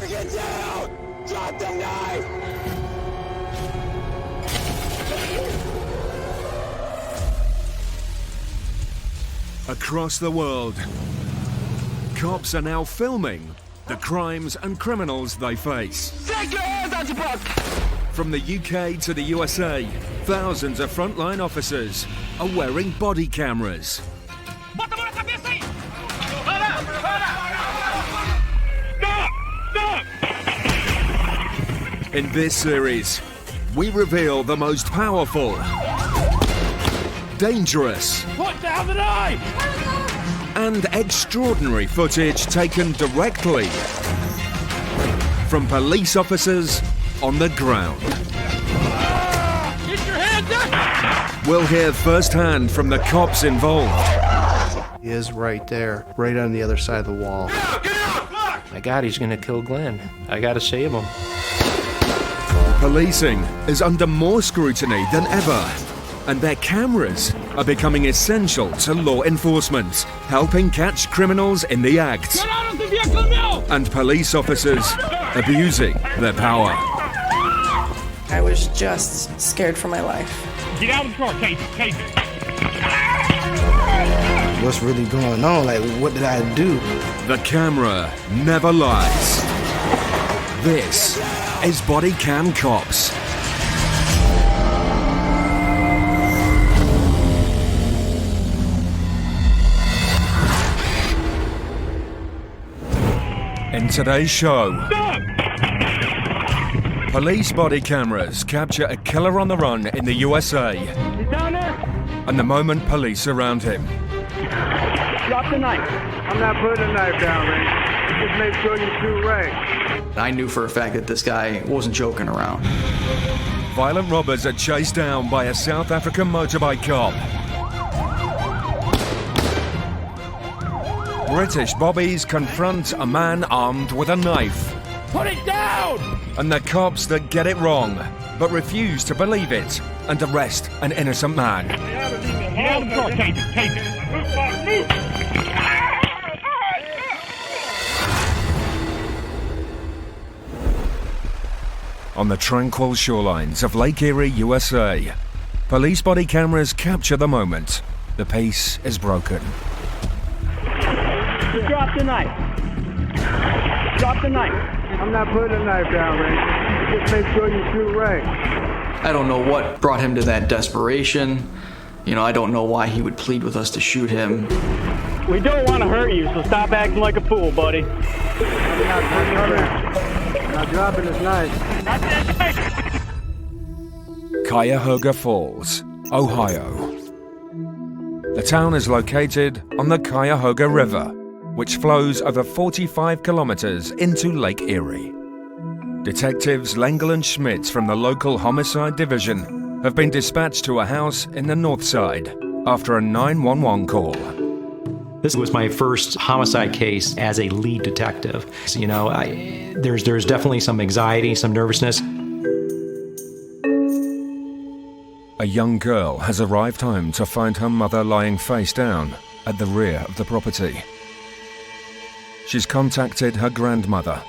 Get down! Drop the knife! Across the world, cops are now filming the crimes and criminals they face. Take your hands out your pocket! From the UK to the USA, thousands of frontline officers are wearing body cameras. In this series, we reveal the most powerful, dangerous, Put down the knife! and extraordinary footage taken directly from police officers on the ground. Get your hands up! We'll hear firsthand from the cops involved. He is right there, right on the other side of the wall. Get out! My God, he's gonna kill Glenn. I gotta save him. Policing is under more scrutiny than ever, and their cameras are becoming essential to law enforcement, helping catch criminals in the act, Get out of the vehicle now! and police officers abusing their power. I was just scared for my life. Get out of the car, Casey, Casey. What's really going on? Like, what did I do? The camera never lies. This is Body Cam Cops. In today's show, police body cameras capture a killer on the run in the USA, He's down there? and the moment police surround him. Drop the knife. I'm not putting a knife down, Ray. Just make sure you shoot Ray. I knew for a fact that this guy wasn't joking around. Violent robbers are chased down by a South African motorbike cop. British bobbies confront a man armed with a knife. Put it down! And the cops that get it wrong, but refuse to believe it, and arrest an innocent man. Get out of the car, Casey, Casey. Move! On the tranquil shorelines of Lake Erie, USA, police body cameras capture the moment. The peace is broken. Drop the knife. Drop the knife. I'm not putting a knife down, Ray. Just make sure you shoot Ray. I don't know what brought him to that desperation. You know, I don't know why he would plead with us to shoot him. We don't want to hurt you, so stop acting like a fool, buddy. I'm not dropping his knife. Cuyahoga Falls, Ohio. The town is located on the Cuyahoga River, which flows over 45 kilometers into Lake Erie. Detectives Lengel and Schmitz from the local homicide division have been dispatched to a house in the north side after a 911 call. This was my first homicide case as a lead detective. So, you know, there's definitely some anxiety, some nervousness. A young girl has arrived home to find her mother lying face down at the rear of the property. She's contacted her grandmother,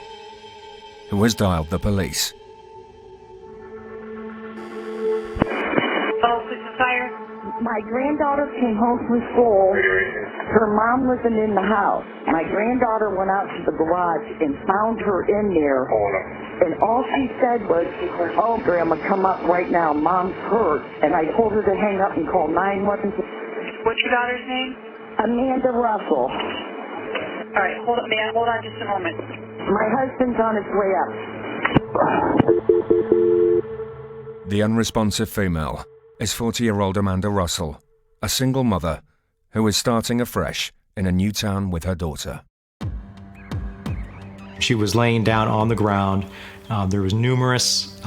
who has dialed the police. Oh, police and fire. My granddaughter came home from school. Her mom wasn't in the house. My granddaughter went out to the garage and found her in there. And all she said was, "Oh, Grandma, come up right now. Mom's hurt." And I told her to hang up and call 911. What's your daughter's name? Amanda Russell. All right, hold on, man. Hold on just a moment. My husband's on his way up. The unresponsive female is 40-year-old Amanda Russell, a single mother who is starting afresh in a new town with her daughter. She was laying down on the ground. There was numerous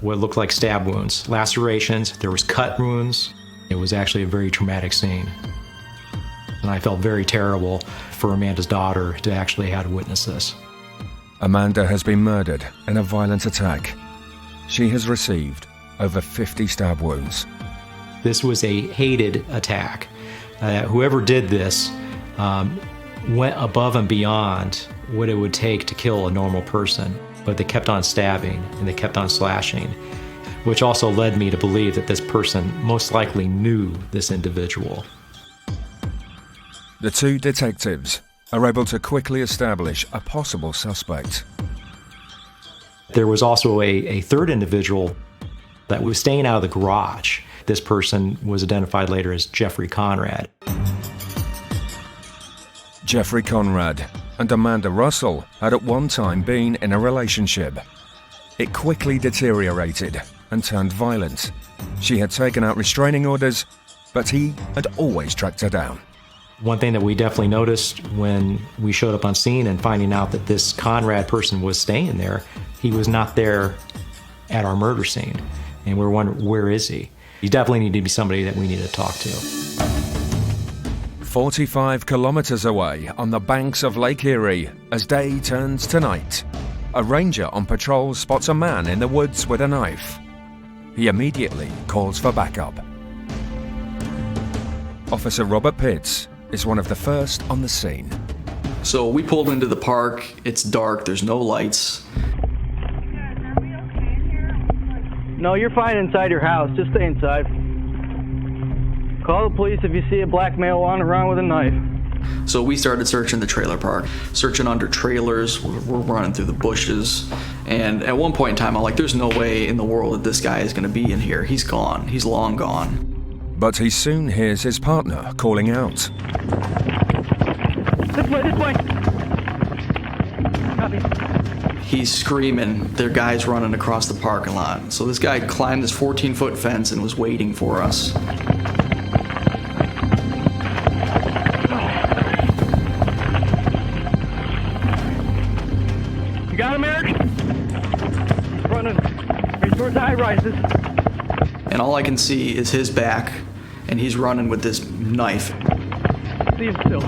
what looked like stab wounds, lacerations. There was cut wounds. It was actually a very traumatic scene. And I felt very terrible for Amanda's daughter to actually have to witness this. Amanda has been murdered in a violent attack. She has received over 50 stab wounds. This was a hated attack. Whoever did this went above and beyond what it would take to kill a normal person, but they kept on stabbing and they kept on slashing, which also led me to believe that this person most likely knew this individual. The two detectives are able to quickly establish a possible suspect. There was also a third individual that was staying out of the garage. This person was identified later as Jeffrey Conrad. Jeffrey Conrad and Amanda Russell had at one time been in a relationship. It quickly deteriorated and turned violent. She had taken out restraining orders, but he had always tracked her down. One thing that we definitely noticed when we showed up on scene and finding out that this Conrad person was staying there, he was not there at our murder scene. And we're wondering, where is he? He definitely needed to be somebody that we need to talk to. 45 kilometers away on the banks of Lake Erie, as day turns to night, a ranger on patrol spots a man in the woods with a knife. He immediately calls for backup. Officer Robert Pitts is one of the first on the scene. So we pulled into the park. It's dark. There's no lights. No, you're fine inside your house. Just stay inside. Call the police if you see a black male wandering around with a knife. So we started searching the trailer park, searching under trailers. We're running through the bushes. And at one point in time, I'm like, there's no way in the world that this guy is going to be in here. He's gone. He's long gone. But he soon hears his partner calling out. This way. Copy. He's screaming. There are guys running across the parking lot. So this guy climbed this 14-foot fence and was waiting for us. You got him, Eric? He's running right towards the high rises. And all I can see is his back, and he's running with this knife. See him still.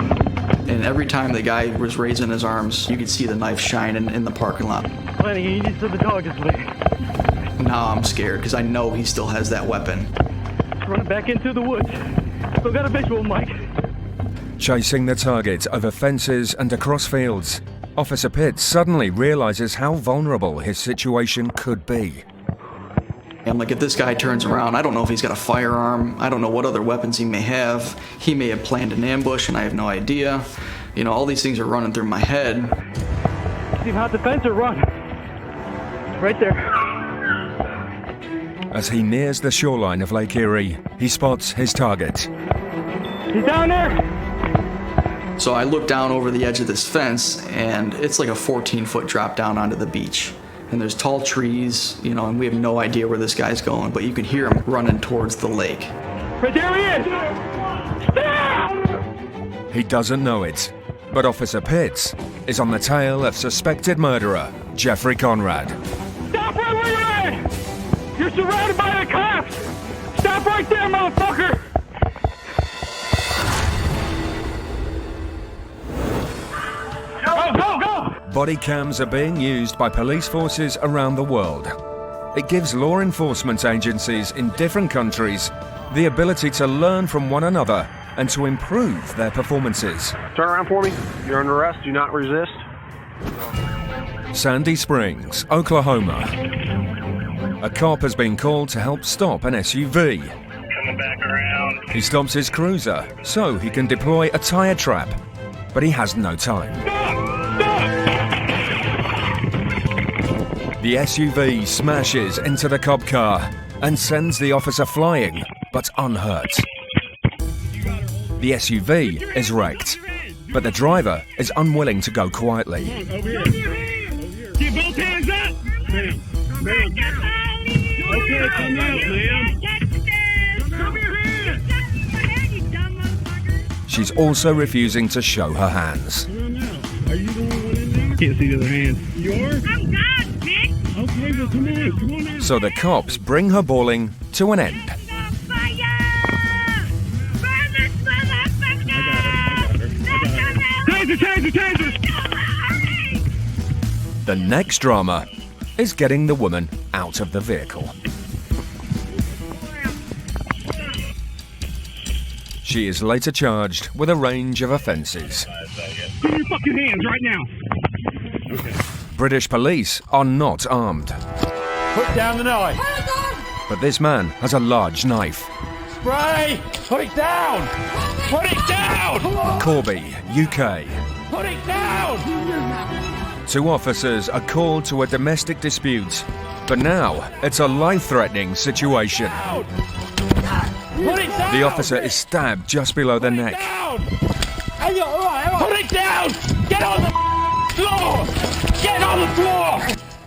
And every time the guy was raising his arms, you could see the knife shining in the parking lot. Lenny, he needs to the dog this way. Now I'm scared because I know he still has that weapon. Running back into the woods. Still got a visual, Mike. Chasing the target over fences and across fields, Officer Pitts suddenly realizes how vulnerable his situation could be. I'm like, if this guy turns around, I don't know if he's got a firearm. I don't know what other weapons he may have. He may have planned an ambush, and I have no idea. You know, all these things are running through my head. See him hop the fence or run. Right there. As he nears the shoreline of Lake Erie, he spots his target. He's down there! So I look down over the edge of this fence, and it's like a 14-foot drop down onto the beach. And there's tall trees, you know, and we have no idea where this guy's going, but you can hear him running towards the lake. Right there he is! Stop! He doesn't know it, but Officer Pitts is on the tail of suspected murderer Jeffrey Conrad. Stop right where you're at! You're surrounded by the cops! Stop right there, motherfucker! Go! Body cams are being used by police forces around the world. It gives law enforcement agencies in different countries the ability to learn from one another and to improve their performances. Turn around for me. You're under arrest. Do not resist. Sandy Springs, Oklahoma. A cop has been called to help stop an SUV. Coming back around. He stops his cruiser so he can deploy a tire trap, but he has no time. The SUV smashes into the cop car and sends the officer flying, but unhurt. The SUV is wrecked, but the driver is unwilling to go quietly. Over here. Get both hands up! Ma'am. Okay, come out, ma'am. Come here. She's also refusing to show her hands. Are you the one in there? Can't see the other hand. Yours? I'm God, bitch! Okay, well, come on out. So the cops bring her bawling to an end. Taser! The next drama is getting the woman out of the vehicle. She is later charged with a range of offences. Put your fucking hands right now. Okay. British police are not armed. Put down the knife. But this man has a large knife. Spray. Put it down. Put it down. Corby, UK. Put it down. 2 officers are called to a domestic dispute, but now it's a life-threatening situation. Put it down. The officer is stabbed just below the neck. Down. Are you all right? Put it down. Get on the floor. Get on the floor.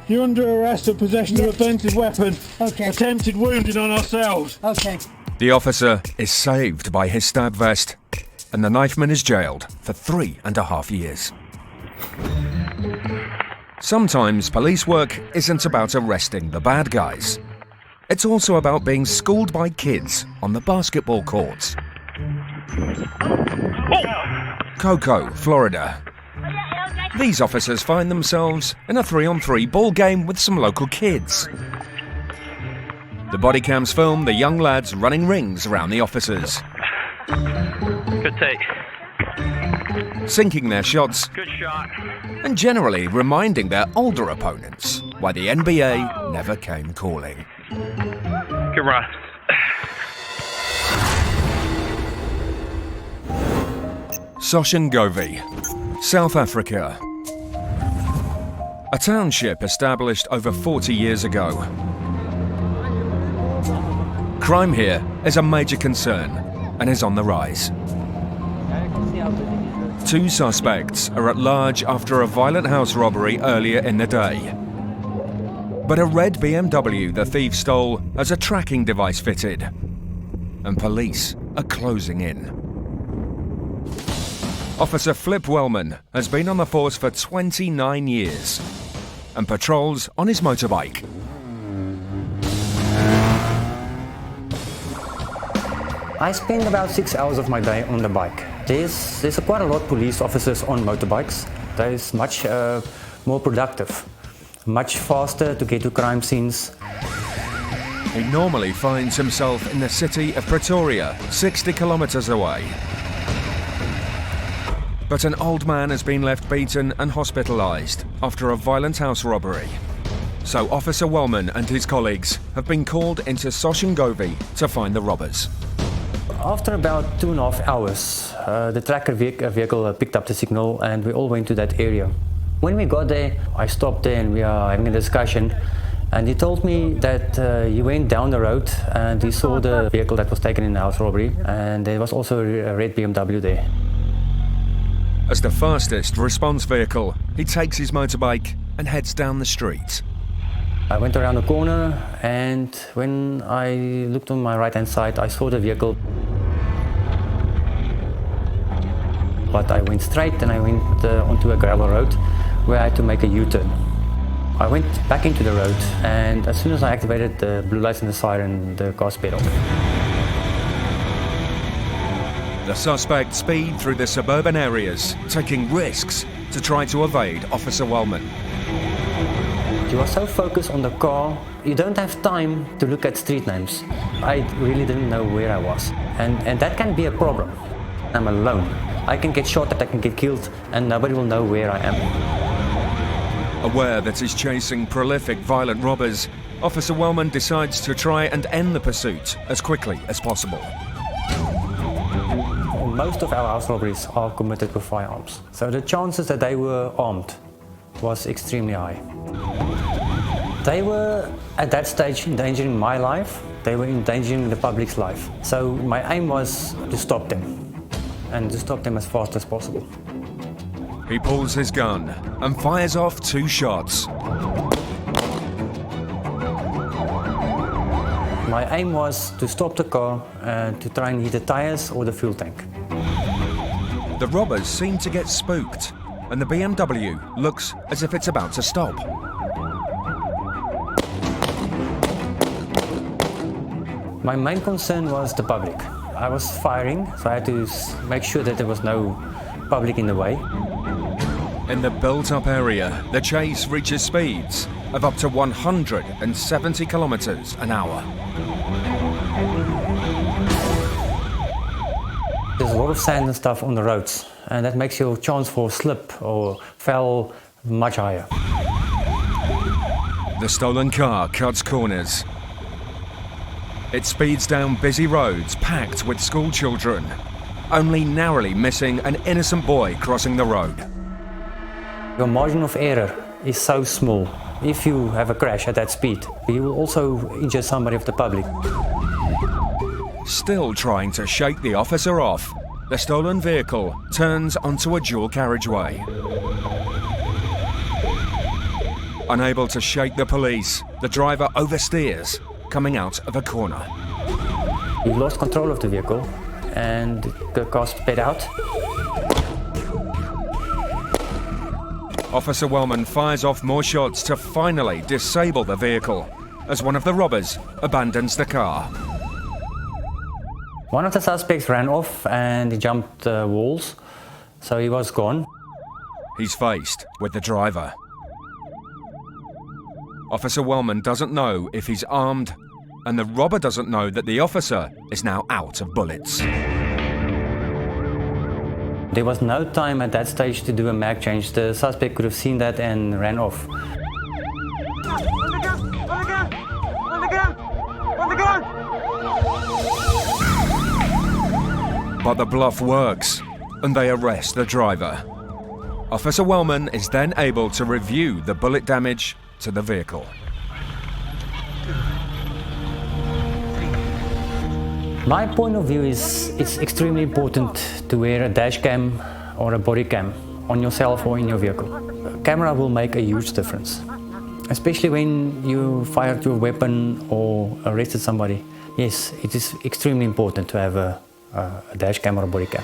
You're under arrest for possession of a offensive weapon. Okay. Attempted wounding on ourselves. Okay. The officer is saved by his stab vest, and the knifeman is jailed for 3.5 years. Sometimes police work isn't about arresting the bad guys. It's also about being schooled by kids on the basketball courts. Cocoa, Florida. These officers find themselves in a 3-on-3 ball game with some local kids. The body cams film the young lads running rings around the officers. Good take. Sinking their shots. Good shot. And generally reminding their older opponents why the NBA never came calling. Good run. Soshangovi, South Africa. A township established over 40 years ago. Crime here is a major concern and is on the rise. 2 suspects are at large after a violent house robbery earlier in the day. But a red BMW the thief stole has a tracking device fitted, and police are closing in. Officer Flip Wellman has been on the force for 29 years and patrols on his motorbike. I spend about 6 hours of my day on the bike. There's quite a lot of police officers on motorbikes. That is much more productive, much faster to get to crime scenes. He normally finds himself in the city of Pretoria, 60 kilometers away. But an old man has been left beaten and hospitalized after a violent house robbery. So Officer Wellman and his colleagues have been called into Soshangovi to find the robbers. After about 2.5 hours, the tracker vehicle picked up the signal and we all went to that area. When we got there, I stopped there and we are having a discussion, and he told me that he went down the road and he saw the vehicle that was taken in the house robbery, and there was also a red BMW there. As the fastest response vehicle, he takes his motorbike and heads down the street. I went around the corner, and when I looked on my right-hand side, I saw the vehicle. But I went straight and I went onto a gravel road where I had to make a U-turn. I went back into the road, and as soon as I activated the blue lights and the siren, the car sped off. The suspect speed through the suburban areas, taking risks to try to evade Officer Wellman. You are so focused on the car, you don't have time to look at street names. I really didn't know where I was, and that can be a problem. I'm alone. I can get shot, I can get killed, and nobody will know where I am. Aware that he's chasing prolific violent robbers, Officer Wellman decides to try and end the pursuit as quickly as possible. Most of our house robberies are committed with firearms, so the chances that they were armed was extremely high. They were, at that stage, endangering my life. They were endangering the public's life. So my aim was to stop them, and to stop them as fast as possible. He pulls his gun and fires off 2 shots. My aim was to stop the car and to try and hit the tires or the fuel tank. The robbers seem to get spooked, and the BMW looks as if it's about to stop. My main concern was the public. I was firing, so I had to make sure that there was no public in the way. In the built-up area, the chase reaches speeds of up to 170 kilometers an hour. There's a lot of sand and stuff on the roads, and that makes your chance for slip or fell much higher. The stolen car cuts corners. It speeds down busy roads packed with school children, only narrowly missing an innocent boy crossing the road. Your margin of error is so small. If you have a crash at that speed, you will also injure somebody of the public. Still trying to shake the officer off, the stolen vehicle turns onto a dual carriageway. Unable to shake the police, the driver oversteers, coming out of a corner. He lost control of the vehicle and the car sped out. Officer Wellman fires off more shots to finally disable the vehicle as one of the robbers abandons the car. One of the suspects ran off and he jumped the walls, so he was gone. He's faced with the driver. Officer Wellman doesn't know if he's armed, and the robber doesn't know that the officer is now out of bullets. There was no time at that stage to do a mag change. The suspect could have seen that and ran off. But the bluff works, and they arrest the driver. Officer Wellman is then able to review the bullet damage to the vehicle. My point of view is it's extremely important to wear a dash cam or a body cam on yourself or in your vehicle. A camera will make a huge difference, especially when you fired your weapon or arrested somebody. Yes, it is extremely important to have a dash cam or a body cam.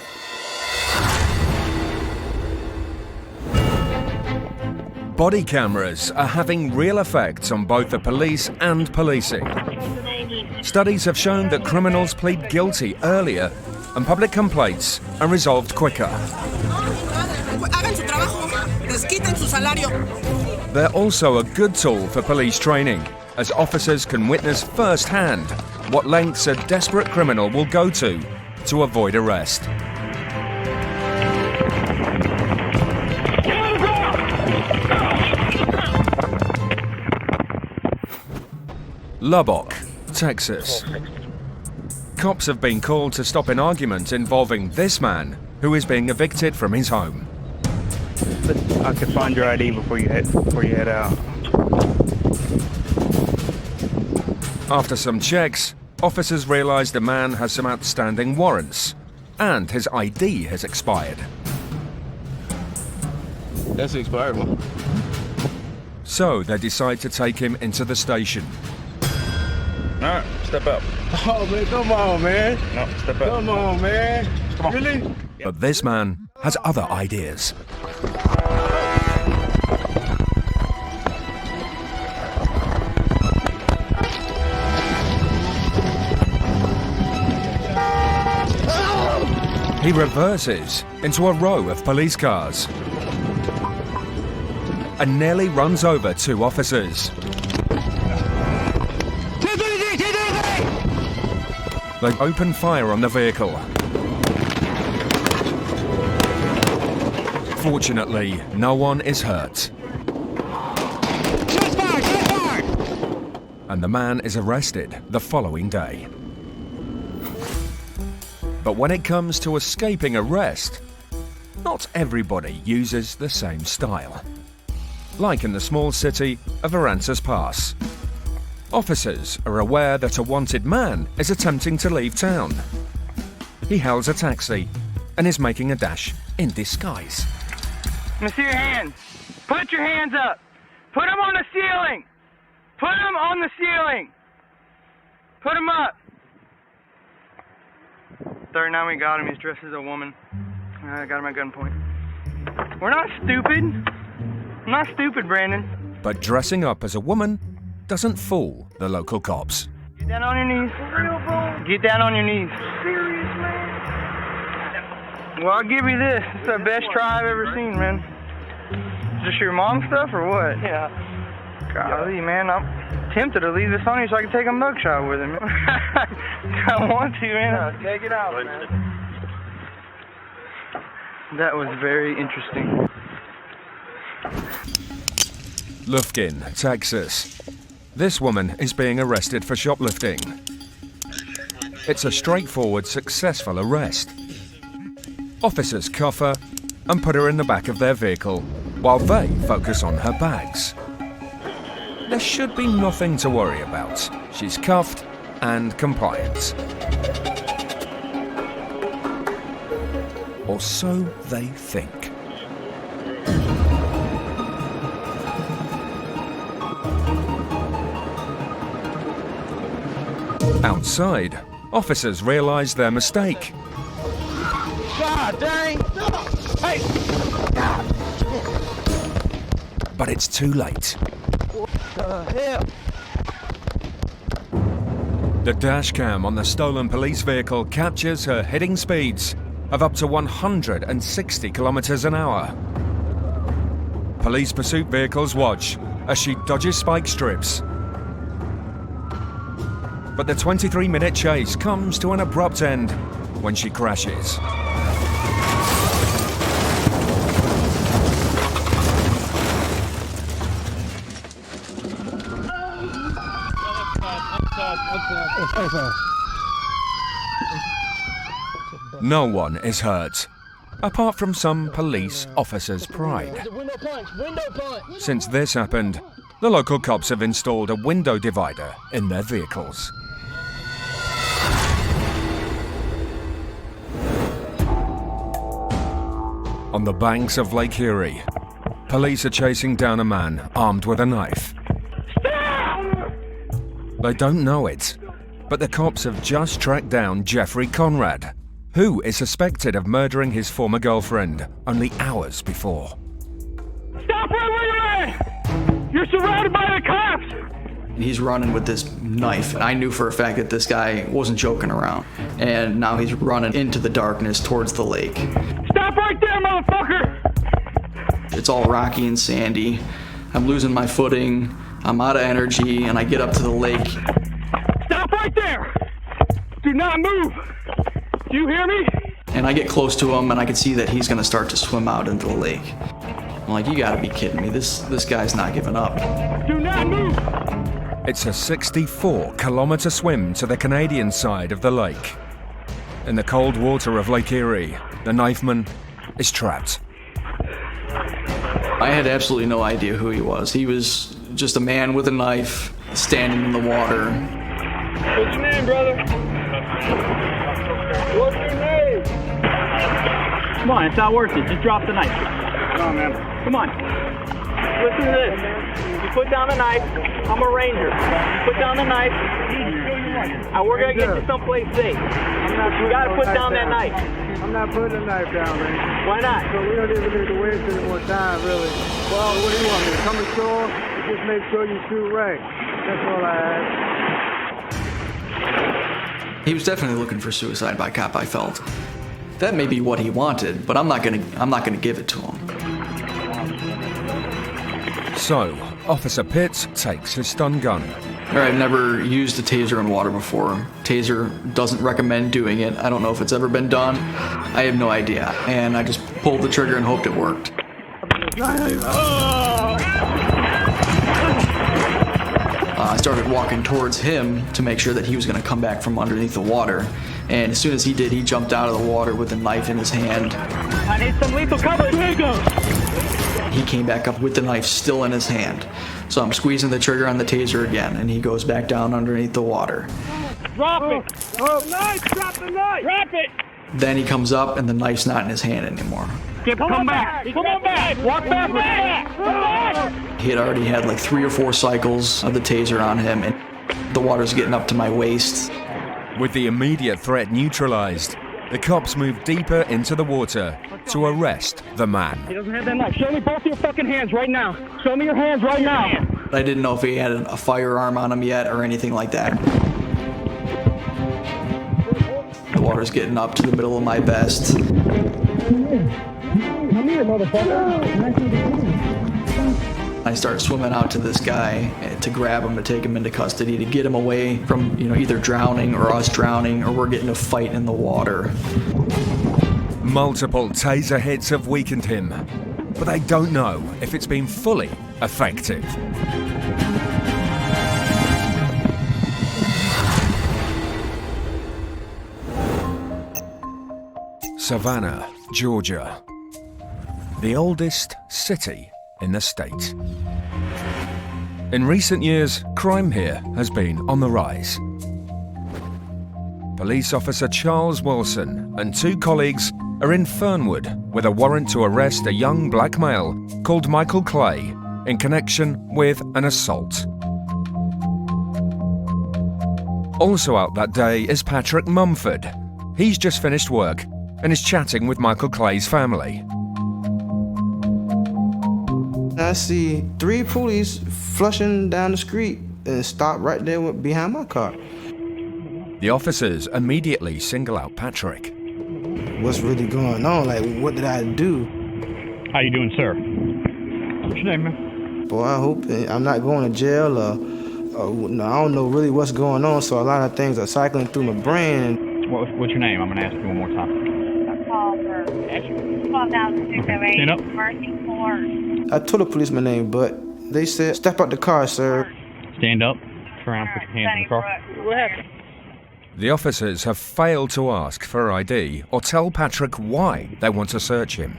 Body cameras are having real effects on both the police and policing. Studies have shown that criminals plead guilty earlier and public complaints are resolved quicker. They're also a good tool for police training, as officers can witness firsthand what lengths a desperate criminal will go to avoid arrest. Lubbock, Texas. Cops have been called to stop an argument involving this man who is being evicted from his home. I can find your ID before you head out. After some checks, officers realise the man has some outstanding warrants and his ID has expired. That's the expired one. So they decide to take him into the station. All right, step up. Oh, man, come on, man. No, step up. Come on, man. Come on. Really? But this man has other ideas. He reverses into a row of police cars and nearly runs over two officers. They open fire on the vehicle. Fortunately, no one is hurt. And the man is arrested the following day. But when it comes to escaping arrest, not everybody uses the same style. Like in the small city of Aransas Pass. Officers are aware that a wanted man is attempting to leave town. He hails a taxi and is making a dash in disguise. Let me see your hands. Put your hands up. Put them on the ceiling. Put them on the ceiling. Put them up. 39, we got him. He's dressed as a woman. I got him at gunpoint. We're not stupid. I'm not stupid, Brandon. But dressing up as a woman doesn't fool the local cops. Get down on your knees. Get down on your knees. Serious, man. Well, I'll give you this. It's the best try I've ever seen, man. Is this your mom stuff or what? Yeah. Golly, man, I'm tempted to leave this on you so I can take a mugshot with him. I want to, man. No, take it out, man. That was very interesting. Lufkin, Texas. This woman is being arrested for shoplifting. It's a straightforward, successful arrest. Officers cuff her and put her in the back of their vehicle while they focus on her bags. There should be nothing to worry about. She's cuffed and compliant. Or so they think. Outside, officers realize their mistake. God dang! Hey! But it's too late. What the hell? The dash cam on the stolen police vehicle captures her hitting speeds of up to 160 kilometers an hour. Police pursuit vehicles watch as she dodges spike strips. But the 23-minute chase comes to an abrupt end when she crashes. No one is hurt, apart from some police officers' pride. Since this happened, the local cops have installed a window divider in their vehicles. On the banks of Lake Erie, police are chasing down a man armed with a knife. They don't know it, but the cops have just tracked down Jeffrey Conrad, who is suspected of murdering his former girlfriend only hours before. Stop right where you're at! You're surrounded by the cops! He's running with this knife, and I knew for a fact that this guy wasn't joking around. And now he's running into the darkness towards the lake. Stop right there, motherfucker! It's all rocky and sandy. I'm losing my footing. I'm out of energy, and I get up to the lake. Stop right there! Do not move! Do you hear me? And I get close to him, and I can see that he's gonna start to swim out into the lake. I'm like, you gotta be kidding me. This guy's not giving up. Do not move! It's a 64-kilometer swim to the Canadian side of the lake. In the cold water of Lake Erie, the knifeman is trapped. I had absolutely no idea who he was. He was just a man with a knife standing in the water. What's your name, brother? What's your name? Come on, it's not worth it. Just drop the knife. Come on, man. Come on. Listen to this. You put down the knife. I'm a ranger. You put down the knife. We're going to get you someplace safe. You got to put down that knife. I'm not putting the knife down, man. Why not? So we don't even need to waste any more time, really. Well, what do you want me to come ashore? Just make sure you shoot right. That's all I ask. He was definitely looking for suicide by cop, I felt. That may be what he wanted, but I'm not gonna give it to him. So, Officer Pitts takes his stun gun. I've never used a taser in water before. Taser doesn't recommend doing it. I don't know if it's ever been done. I have no idea. And I just pulled the trigger and hoped it worked. I started walking towards him to make sure that he was going to come back from underneath the water. And as soon as he did, he jumped out of the water with a knife in his hand. I need some lethal cover. Here you go. He came back up with the knife still in his hand. So I'm squeezing the trigger on the taser again, and he goes back down underneath the water. Drop it. Oh, knife. Drop the knife. Drop it. Then he comes up, and the knife's not in his hand anymore. Come back. Come on back. Walk back. He had already had like 3 or 4 cycles of the taser on him, and the water's getting up to my waist. With the immediate threat neutralized, the cops move deeper into the water to arrest the man. He doesn't have that knife. Show me both your fucking hands right now. Show me your hands right now. I didn't know if he had a firearm on him yet or anything like that. The water's getting up to the middle of my vest. Come here, motherfucker. I start swimming out to this guy to grab him, to take him into custody, to get him away from, either drowning or us drowning, or we're getting a fight in the water. Multiple taser hits have weakened him, but they don't know if it's been fully effective. Savannah, Georgia, the oldest city in the state. In recent years, crime here has been on the rise. Police officer Charles Wilson and 2 colleagues are in Fernwood with a warrant to arrest a young black male called Michael Clay in connection with an assault. Also out that day is Patrick Mumford. He's just finished work and is chatting with Michael Clay's family. I see 3 police flushing down the street and stop right there behind my car. The officers immediately single out Patrick. What's really going on? Like, what did I do? How you doing, sir? What's your name, man? Boy, I hope I'm not going to jail or I don't know really what's going on, so a lot of things are cycling through my brain. What's your name? I'm going to ask you one more time. Stand up. I told the police my name, but they said, step out the car, sir. Stand up. Turn around, put your hands in the car. What happened? The officers have failed to ask for ID or tell Patrick why they want to search him.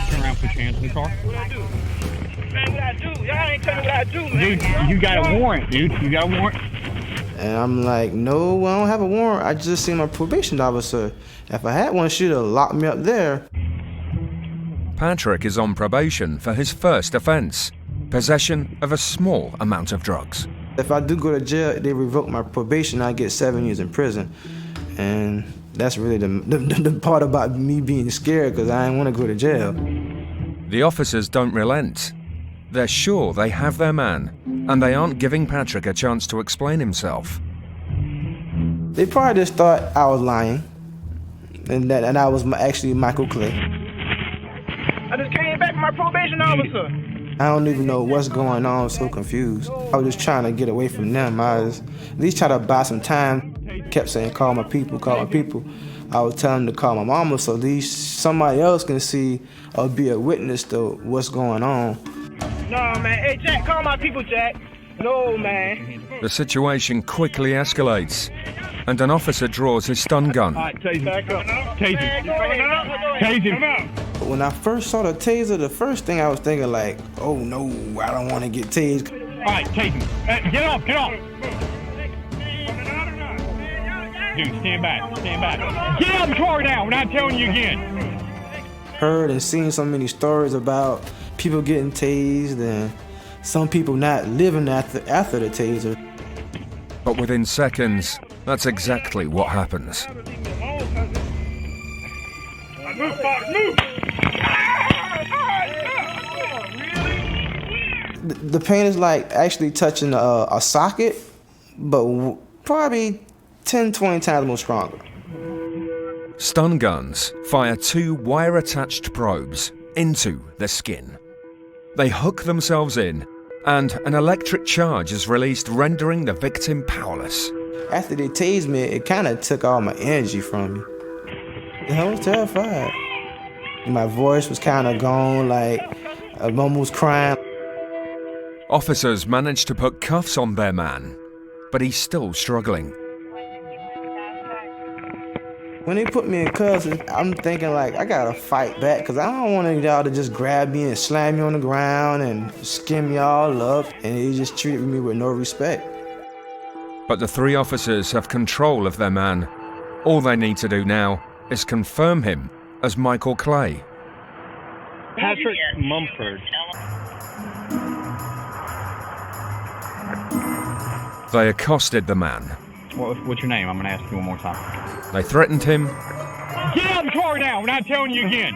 Turn around, put your hands in the car. What I do? Man, what I do? Y'all ain't telling me what I do, man. Dude, you got a warrant, dude. You got a warrant? And I'm like, no, I don't have a warrant. I just seen my probation officer. If I had one, she'd have locked me up there. Patrick is on probation for his first offence, possession of a small amount of drugs. If I do go to jail, they revoke my probation, I get 7 years in prison. And that's really the part about me being scared, because I didn't want to go to jail. The officers don't relent. They're sure they have their man, and they aren't giving Patrick a chance to explain himself. They probably just thought I was lying, and I was actually Michael Clay. I just came back from my probation officer. I don't even know what's going on, I'm so confused. I was just trying to get away from them. I was at least trying to buy some time. Kept saying, call my people, call my people. I was telling them to call my mama so at least somebody else can see or be a witness to what's going on. No, man. Hey, Jack, call my people, Jack. No, man. The situation quickly escalates, and an officer draws his stun gun. All right, tase him. Back up. Tase him. Tase him. When I first saw the taser, the first thing I was thinking like, oh no, I don't want to get tased. All right, tase him. Get off, get off. Dude, stand back, stand back. Get out of the car now, we're not telling you again. Heard and seen so many stories about people getting tased and some people not living after the taser. But within seconds, that's exactly what happens. The pain is like actually touching a socket, but probably 10, 20 times more stronger. Stun guns fire 2 wire-attached probes into the skin. They hook themselves in, and an electric charge is released, rendering the victim powerless. After they tased me, it kind of took all my energy from me. I was terrified. My voice was kind of gone, like I almost crying. Officers managed to put cuffs on their man, but he's still struggling. When they put me in cuffs, I'm thinking like, I gotta fight back, because I don't want y'all to just grab me and slam me on the ground and skin me all up, and they just treated me with no respect. But the 3 officers have control of their man. All they need to do now is confirm him as Michael Clay. Patrick Mumford. They accosted the man. What's your name? I'm going to ask you one more time. They threatened him. Get out of the car now, we're not telling you again.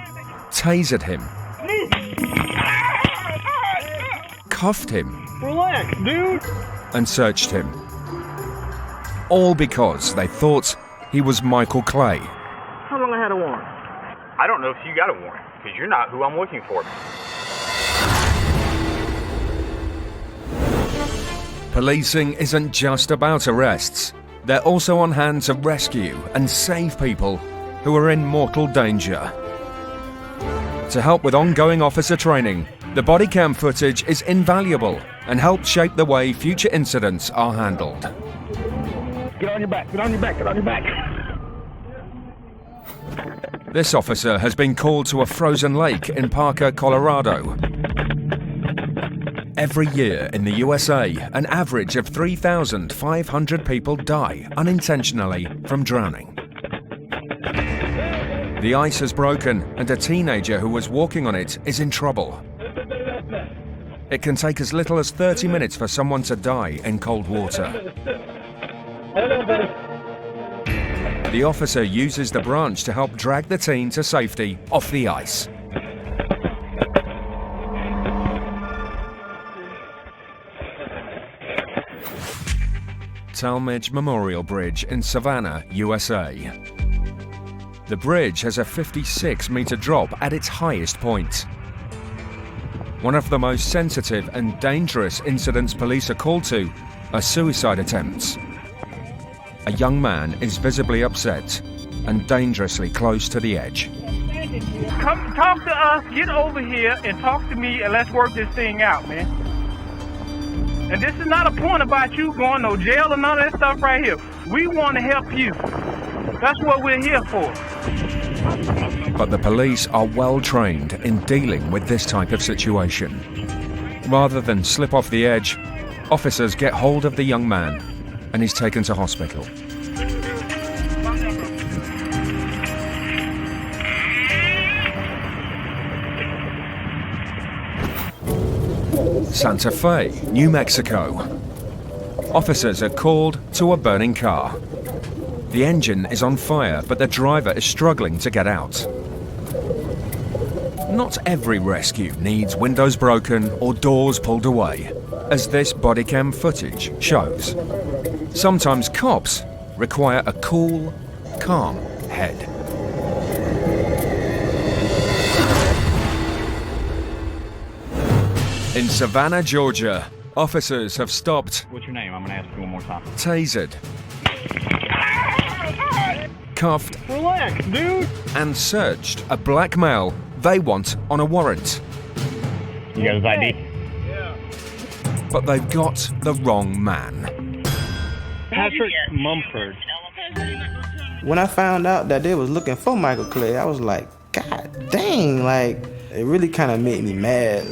Tasered him. Cuffed him. Relax, dude. And searched him. All because they thought he was Michael Clay. How long I had a warrant? I don't know if you got a warrant, because you're not who I'm looking for. Policing isn't just about arrests. They're also on hand to rescue and save people who are in mortal danger. To help with ongoing officer training, The body cam footage is invaluable and helps shape the way future incidents are handled. Get on your back, get on your back, get on your back. This officer has been called to a frozen lake in Parker, Colorado. Every year in the USA, an average of 3,500 people die unintentionally from drowning. The ice has broken and a teenager who was walking on it is in trouble. It can take as little as 30 minutes for someone to die in cold water. The officer uses the branch to help drag the teen to safety off the ice. Talmadge Memorial Bridge in Savannah, USA. The bridge has a 56-meter drop at its highest point. One of the most sensitive and dangerous incidents police are called to are suicide attempts. A young man is visibly upset and dangerously close to the edge. Come talk to us, get over here and talk to me and let's work this thing out, man. And this is not a point about you going no jail or none of that stuff right here. We want to help you. That's what we're here for. But the police are well trained in dealing with this type of situation. Rather than slip off the edge, officers get hold of the young man and he's taken to hospital. Santa Fe, New Mexico. Officers are called to a burning car. The engine is on fire, but the driver is struggling to get out. Not every rescue needs windows broken or doors pulled away, as this bodycam footage shows. Sometimes cops require a cool, calm head. In Savannah, Georgia, officers have stopped. What's your name? I'm going to ask you one more time. Tasered. Cuffed. Relax, dude. And searched a black male they want on a warrant. You got his ID? Yeah. But they've got the wrong man. Patrick Mumford. When I found out that they was looking for Michael Clay, I was like, God dang, like, it really kind of made me mad.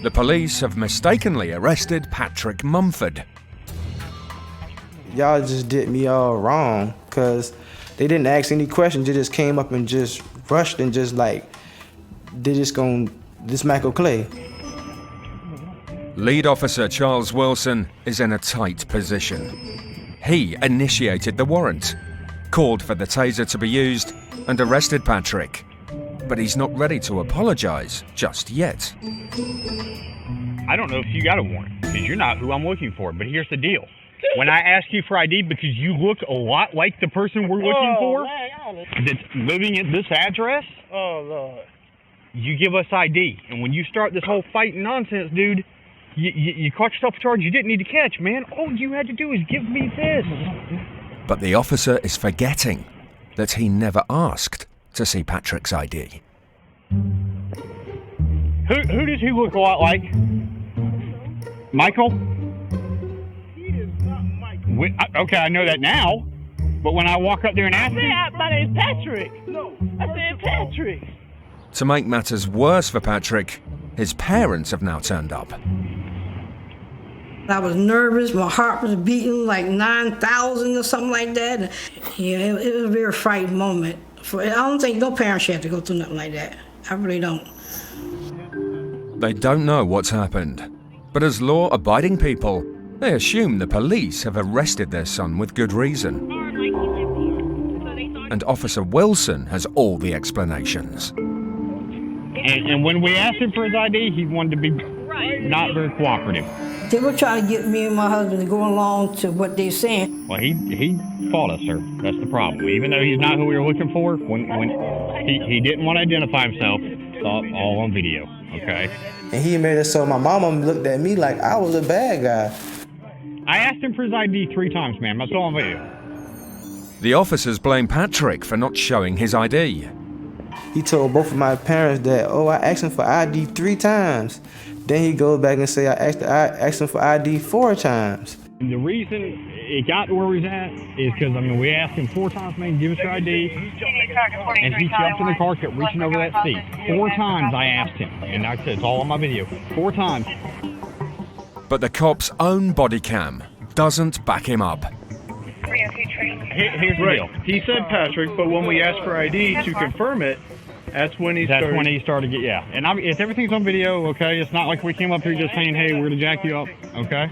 The police have mistakenly arrested Patrick Mumford. Y'all just did me all wrong, because they didn't ask any questions. They just came up and just rushed and just like, this Michael Clay. Lead officer Charles Wilson is in a tight position. He initiated the warrant, called for the taser to be used, and arrested Patrick. But he's not ready to apologize just yet. I don't know if you got a warrant, because you're not who I'm looking for, but here's the deal. When I ask you for ID because you look a lot like the person we're looking for, that's living at this address, Lord. you give us ID. And when you start this whole fighting nonsense, dude, you caught yourself a charge you didn't need to catch, man. All you had to do is give me this. But the officer is forgetting that he never asked to see Patrick's ID. Who does he look a lot like? Michael? Okay, I know that now, but when I walk up there and ask him... My name's Patrick. No. I said Patrick. To make matters worse for Patrick, his parents have now turned up. I was nervous. My heart was beating like 9,000 or something like that. Yeah, it was a very frightening moment. I don't think no parent should have to go through nothing like that. I really don't. They don't know what's happened, but as law-abiding people, they assume the police have arrested their son with good reason. And Officer Wilson has all the explanations. And when we asked him for his ID, he wanted to be not very cooperative. They were trying to get me and my husband to go along to what they're saying. Well, he fought us, sir. That's the problem. Even though he's not who we were looking for, when he didn't want to identify himself, all on video, okay? And he made it so my mama looked at me like I was a bad guy. I asked him for his ID 3 times, man. That's all on video. The officers blame Patrick for not showing his ID. He told both of my parents that, oh, I asked him for ID 3 times. Then he goes back and say I asked him for ID 4 times. The reason it got to where he's at is because, I mean, we asked him 4 times, man, give us your ID. And he jumped in the car, kept reaching over that seat. 4 times I asked him. And like I said, it's all on my video. 4 times. But the cop's own body cam doesn't back him up. Here's the deal. He said Patrick, but when we asked for ID to confirm it, that's when he started. To get, yeah. And it's everything's on video, okay? It's not like we came up here just saying, hey, we're going to jack you up, okay?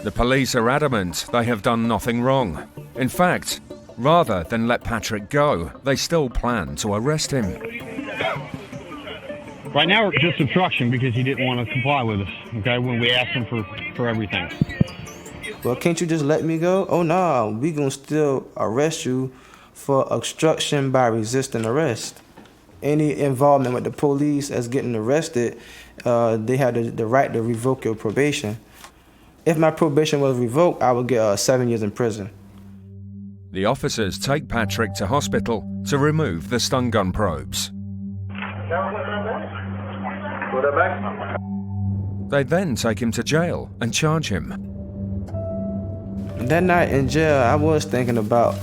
The police are adamant they have done nothing wrong. In fact, rather than let Patrick go, they still plan to arrest him. Right now, it's just obstruction because he didn't want to comply with us, okay, when we asked him for everything. Well, can't you just let me go? Oh, no, we gonna still arrest you for obstruction by resisting arrest. Any involvement with the police as getting arrested, they have the right to revoke your probation. If my probation was revoked, I would get 7 years in prison. The officers take Patrick to hospital to remove the stun gun probes. They then take him to jail and charge him. That night in jail, I was thinking about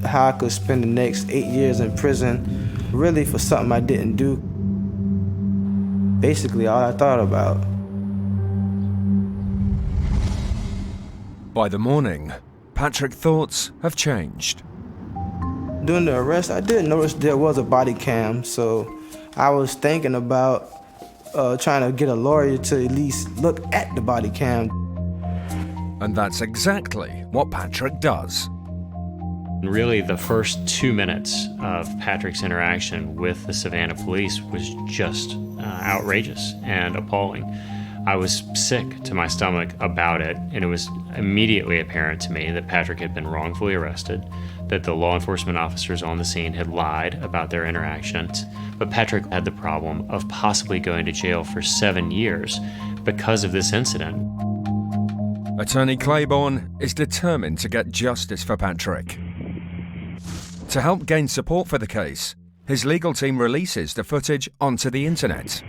how I could spend the next 8 years in prison, really for something I didn't do. Basically, all I thought about. By the morning, Patrick's thoughts have changed. During the arrest, I did notice there was a body cam, so I was thinking about trying to get a lawyer to at least look at the body cam. And that's exactly what Patrick does. Really, the first 2 minutes of Patrick's interaction with the Savannah police was just outrageous and appalling. I was sick to my stomach about it, and it was immediately apparent to me that Patrick had been wrongfully arrested, that the law enforcement officers on the scene had lied about their interactions, but Patrick had the problem of possibly going to jail for 7 years because of this incident. Attorney Claiborne is determined to get justice for Patrick. To help gain support for the case, his legal team releases the footage onto the internet.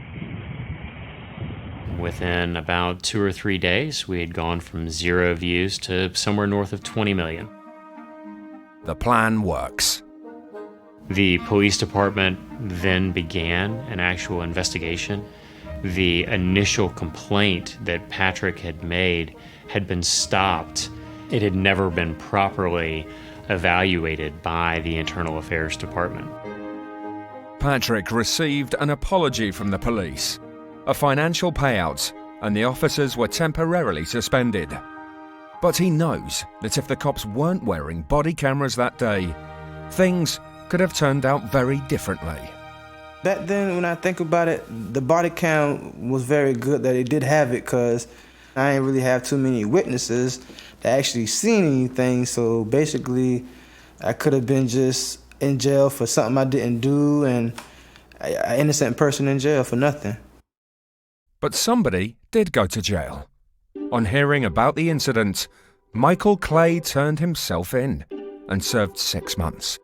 Within about 2 or 3 days, we had gone from 0 views to somewhere north of 20 million. The plan works. The police department then began an actual investigation. The initial complaint that Patrick had made had been stopped. It had never been properly evaluated by the Internal Affairs Department. Patrick received an apology from the police, a financial payout, and the officers were temporarily suspended. But he knows that if the cops weren't wearing body cameras that day, things could have turned out very differently. Back then, when I think about it, the body cam was very good that it did have it, because I didn't really have too many witnesses that actually seen anything. So basically, I could have been just in jail for something I didn't do, and an innocent person in jail for nothing. But somebody did go to jail. On hearing about the incident, Michael Clay turned himself in and served 6 months.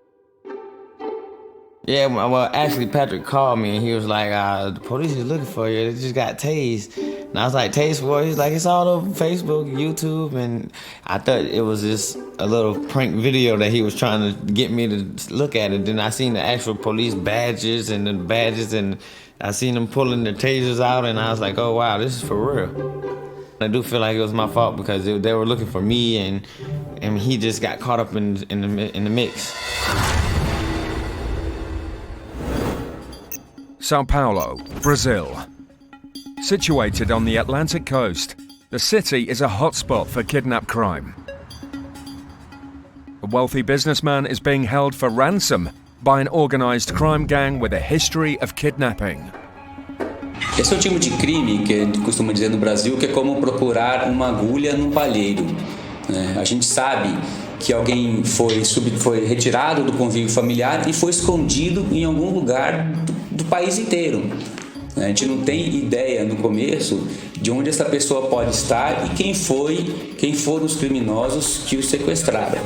Yeah, well, actually, Patrick called me and he was like, the police is looking for you. They just got tased. And I was like, tased what? He's like, it's all over Facebook, YouTube. And I thought it was just a little prank video that he was trying to get me to look at it. Then I seen the actual police badges and I seen them pulling their tasers out, and I was like, oh, wow, this is for real. I do feel like it was my fault because they were looking for me, and he just got caught up in the mix. Sao Paulo, Brazil. Situated on the Atlantic coast, the city is a hotspot for kidnap crime. A wealthy businessman is being held for ransom by an organized crime gang with a history of kidnapping. Esse é o tipo de crime que a gente costuma dizer no Brasil que é como procurar uma agulha num palheiro. A gente sabe que alguém foi retirado do convívio familiar e foi escondido em algum lugar do país inteiro. A gente não tem ideia no começo de onde essa pessoa pode estar e quem foram os criminosos que o sequestraram.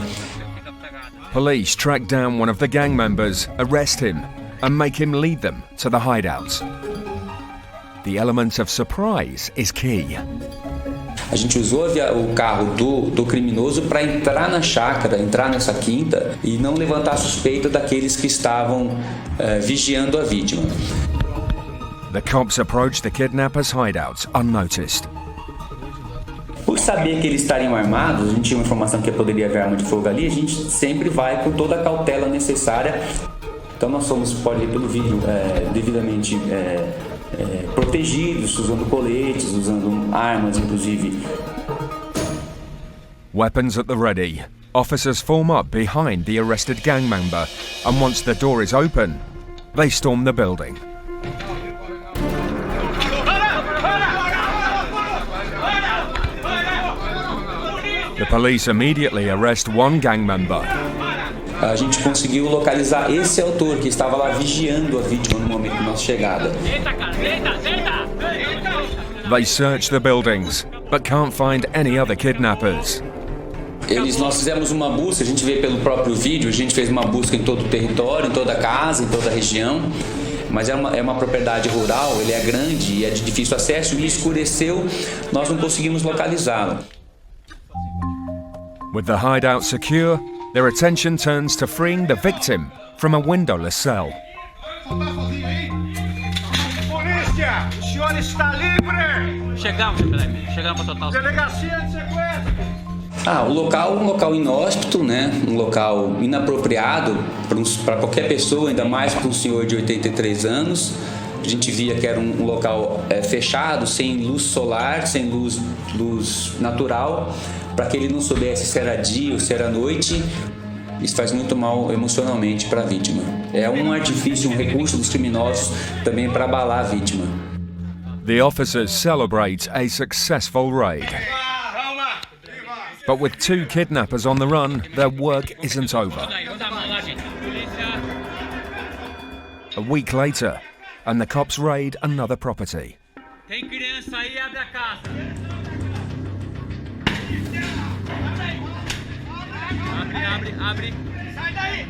Police track down one of the gang members, arrest him, and make him lead them to the hideout. The element of surprise is key. A gente usou o carro do criminoso para entrar na chácara, entrar nessa quinta e não levantar suspeita daqueles que estavam vigiando a vítima. The cops approached the kidnappers' hideout unnoticed. Por saber que eles estariam armados, a gente tinha uma informação que poderia haver arma de fogo ali, a gente sempre vai com toda a cautela necessária. Então nós somos, pode ver pelo vídeo, devidamente protegidos, usando coletes, usando armas, inclusive. Weapons at the ready. Officers form up behind the arrested gang member, and once the door is open, they storm the building. The police immediately arrest one gang member. A gente conseguiu localizar esse autor que estava lá vigiando a vítima no momento da nossa chegada. They search the buildings, but can't find any other kidnappers. Nós fizemos uma busca, a gente vê pelo próprio vídeo, a gente fez uma busca em todo o território, em toda a casa, em toda a região, mas é uma propriedade rural, ele é grande e é de difícil acesso e escureceu, nós não conseguimos localizá-lo. With the hideout secure, their attention turns to freeing the victim from a windowless cell. Polícia, o senhor está livre! Chegamos para total. Delegacia de sequestro! O local é um local inóspito, né? Um local inapropriado para qualquer pessoa, ainda mais para um senhor de 83 anos. A gente via que era um local fechado, sem luz solar, sem luz natural, para que ele não soubesse se era dia ou se era noite. Isso faz muito mal emocionalmente para a vítima. É um artifício, um recurso dos criminosos também para abalar a vítima. The officers celebrate a successful raid. But with two kidnappers on the run, their work isn't over. A week later, and the cops raid another property. Tem criança aí, abre a casa. Abre. Sai daí!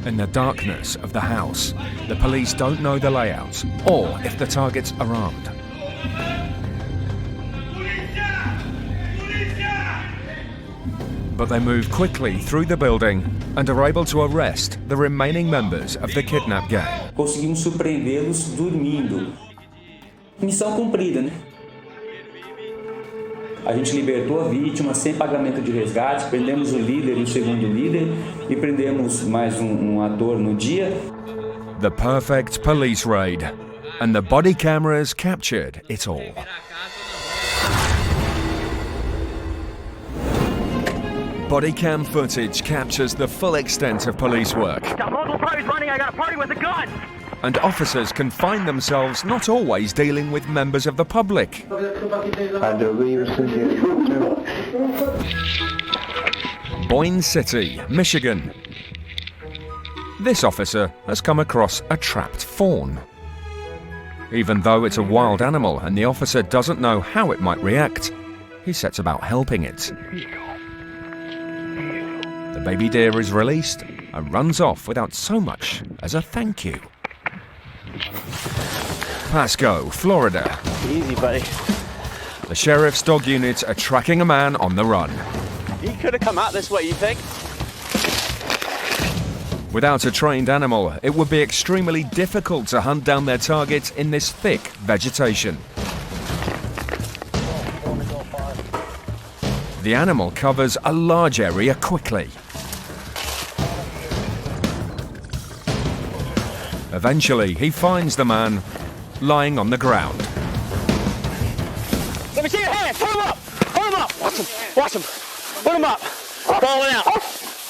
In the darkness of the house, the police don't know the layout or if the targets are armed. But they move quickly through the building and are able to arrest the remaining members of the kidnap gang. Conseguimos surpreendê-los dormindo. Missão cumprida, né? A gente libertou a vítima sem pagamento de resgate, prendemos o líder e o segundo líder e prendemos mais um ator no dia. The perfect police raid, and the body cameras captured it all. Body cam footage captures the full extent of police work. Local party's running, I got a party with a gun! And officers can find themselves not always dealing with members of the public. Boyne City, Michigan. This officer has come across a trapped fawn. Even though it's a wild animal and the officer doesn't know how it might react, he sets about helping it. The baby deer is released and runs off without so much as a thank you. Pasco, Florida. Easy, buddy. The sheriff's dog unit are tracking a man on the run. He could have come out this way, you think? Without a trained animal, it would be extremely difficult to hunt down their target in this thick vegetation. The animal covers a large area quickly. Eventually, he finds the man lying on the ground. Let me see your hands! Put him up! Put him up! Watch him! Watch him! Put him up! Falling out!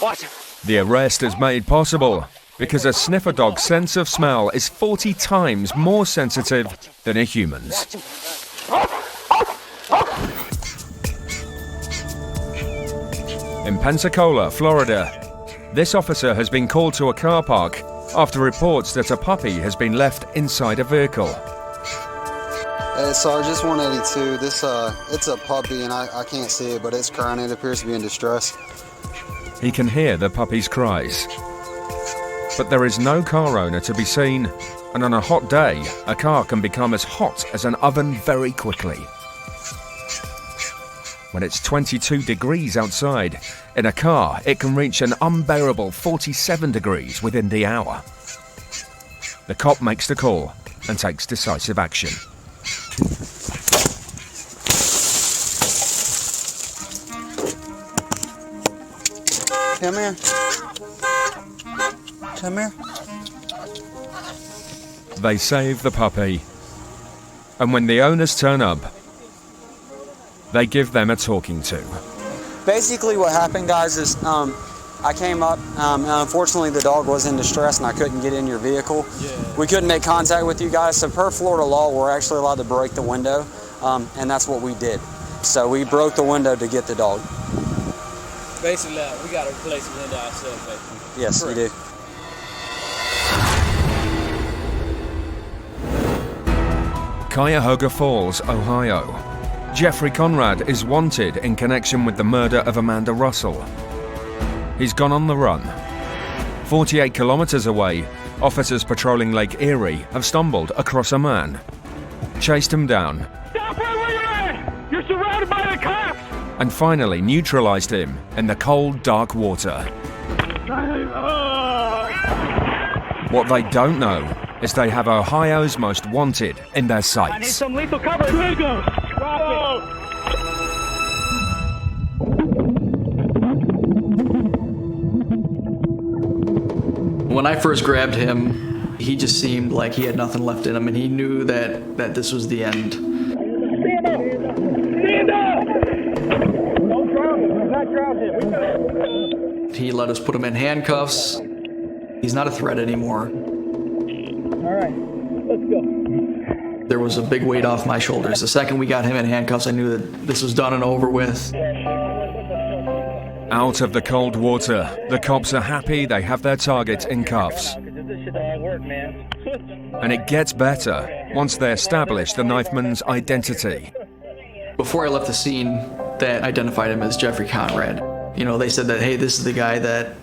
Watch him! The arrest is made possible because a sniffer dog's sense of smell is 40 times more sensitive than a human's. In Pensacola, Florida, this officer has been called to a car park after reports that a puppy has been left inside a vehicle. Hey, Sergeant, it's 182. It's a puppy, and I can't see it, but it's crying. It appears to be in distress. He can hear the puppy's cries. But there is no car owner to be seen, and on a hot day, a car can become as hot as an oven very quickly. When it's 22 degrees outside, in a car it can reach an unbearable 47 degrees within the hour. The cop makes the call and takes decisive action. Come here. Come here. They save the puppy, and when the owners turn up, they give them a talking to. Basically what happened, guys, is I came up, and unfortunately the dog was in distress and I couldn't get in your vehicle. Yeah. We couldn't make contact with you guys, so per Florida law, we're actually allowed to break the window, and that's what we did. So we broke the window to get the dog. Basically, we got to replace the window ourselves, basically. Yes, we do. Cuyahoga Falls, Ohio. Jeffrey Conrad is wanted in connection with the murder of Amanda Russell. He's gone on the run. 48 kilometers away, officers patrolling Lake Erie have stumbled across a man, chased him down, Stop right where you're at! You're surrounded by the cops! and finally neutralized him in the cold, dark water. What they don't know is they have Ohio's most wanted in their I need sights. some lethal cover. Here goes. Drop it. When I first grabbed him, he just seemed like he had nothing left in him, and he knew that this was the end. Stand up! Stand up! Don't drown him. Do not drown him. He let us put him in handcuffs. He's not a threat anymore. All right, let's go. There was a big weight off my shoulders. The second we got him in handcuffs, I knew that this was done and over with. Out of the cold water, the cops are happy they have their target in cuffs. And it gets better once they establish the knifeman's identity. Before I left the scene, they identified him as Jeffrey Conrad. You know, they said that, hey, this is the guy that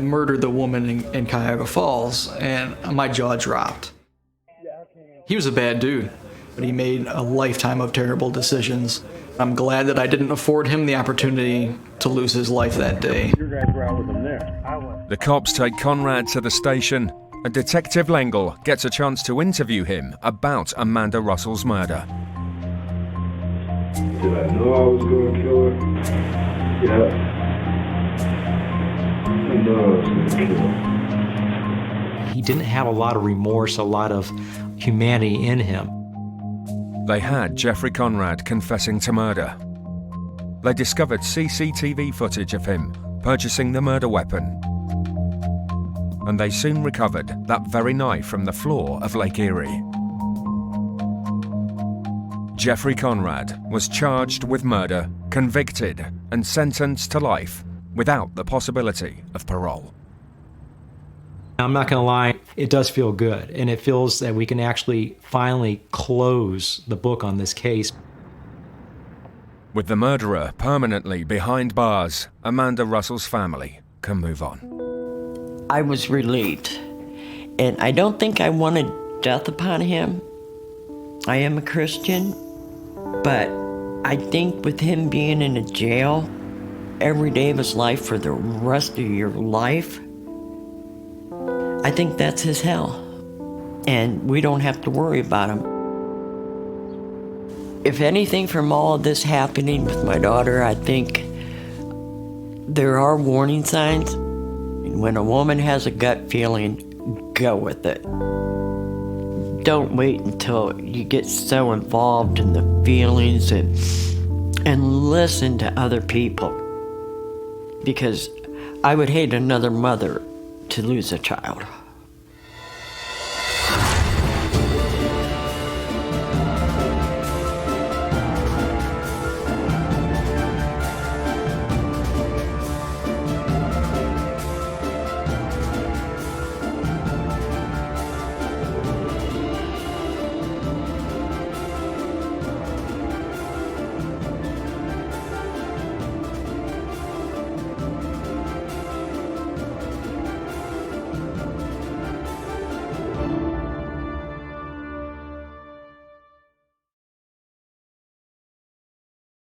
murdered the woman in Cuyahoga Falls, and my jaw dropped. He was a bad dude, but he made a lifetime of terrible decisions. I'm glad that I didn't afford him the opportunity to lose his life that day. The cops take Conrad to the station, and Detective L'Engle gets a chance to interview him about Amanda Russell's murder. Did I know I was going to kill her? Yeah. I know I was going to kill her. He didn't have a lot of remorse, a lot of humanity in him. They had Jeffrey Conrad confessing to murder. They discovered CCTV footage of him purchasing the murder weapon. And they soon recovered that very knife from the floor of Lake Erie. Jeffrey Conrad was charged with murder, convicted, and sentenced to life without the possibility of parole. I'm not going to lie, it does feel good, and it feels that we can actually finally close the book on this case. With the murderer permanently behind bars, Amanda Russell's family can move on. I was relieved, and I don't think I wanted death upon him. I am a Christian, but I think with him being in a jail every day of his life for the rest of your life, I think that's his hell, and we don't have to worry about him. If anything from all of this happening with my daughter, I think there are warning signs. When a woman has a gut feeling, go with it. Don't wait until you get so involved in the feelings and listen to other people. Because I would hate another mother to lose a child.